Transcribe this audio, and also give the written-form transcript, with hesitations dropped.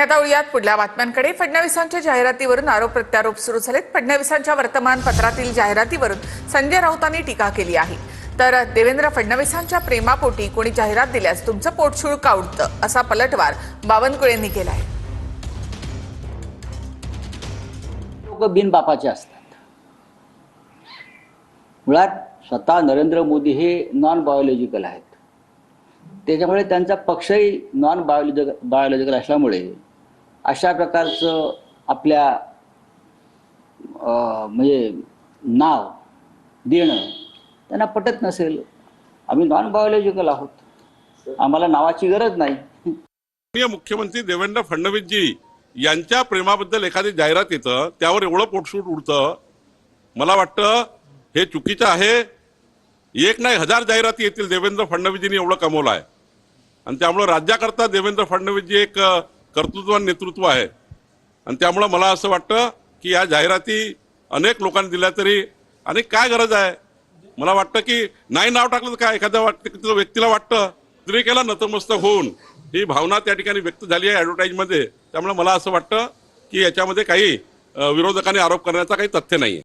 आता वळूयात पुढल्या बातम्यांकडे। फडणवीसांच्या जाहिरातीवरून आरोप प्रत्यारोप सुरू झालेत। फडणवीसांच्या वर्तमानपत्रातील जाहिरातीवरून संजय राऊतांनी टीका केली आहे। तर देवेंद्र फडणवीसांच्या प्रेमापोटी कोणी जाहिरात दिल्यास तुमचं पोटशूळ का उडतं, असा पलटवार बावनकुळेंनी केलाय। लोक बिनबापाचे असतात। मुळात स्वतः नरेंद्र मोदी हे नॉन बायोलॉजिकल आहेत, त्याच्यामुळे त्यांचा पक्षही नॉन बायोलॉजिकल असल्यामुळे अशा प्रकारचं आपल्या म्हणजे नाव देणं त्यांना पटत नसेल। आम्ही नॉन बायोलॉजिकल आहोत, आम्हाला नावाची गरज नाही। मुख्यमंत्री देवेंद्र फडणवीसजी यांच्या प्रेमाबद्दल एखादी जाहिरात येतं, त्यावर एवढं पोटशूट उडतं, मला वाटतं हे चुकीचं आहे। एक नाही हजार जाहिराती येतील, देवेंद्र फडणवीसजींनी एवढं कमवलं आहे आणि त्यामुळे राज्याकरता देवेंद्र फडणवीसजी एक कर्तृत्ववान नेतृत्व आहे आणि त्यामुळे मला असं वाटतं की या जाहिराती अनेक लोकांनी दिल्या तरी आणि काय गरज आहे। मला वाटतं की नाही नाव टाकलं तर काय, एखाद्या व्यक्तीला वाटतं पत्रिकेला नतमस्तक होऊन ही भावना त्या ठिकाणी व्यक्त झाली आहे ॲडव्हर्टाइजमध्ये। त्यामुळे मला असं वाटतं की याच्यामध्ये काही विरोधकांनी आरोप करण्याचा काही तथ्य नाही आहे।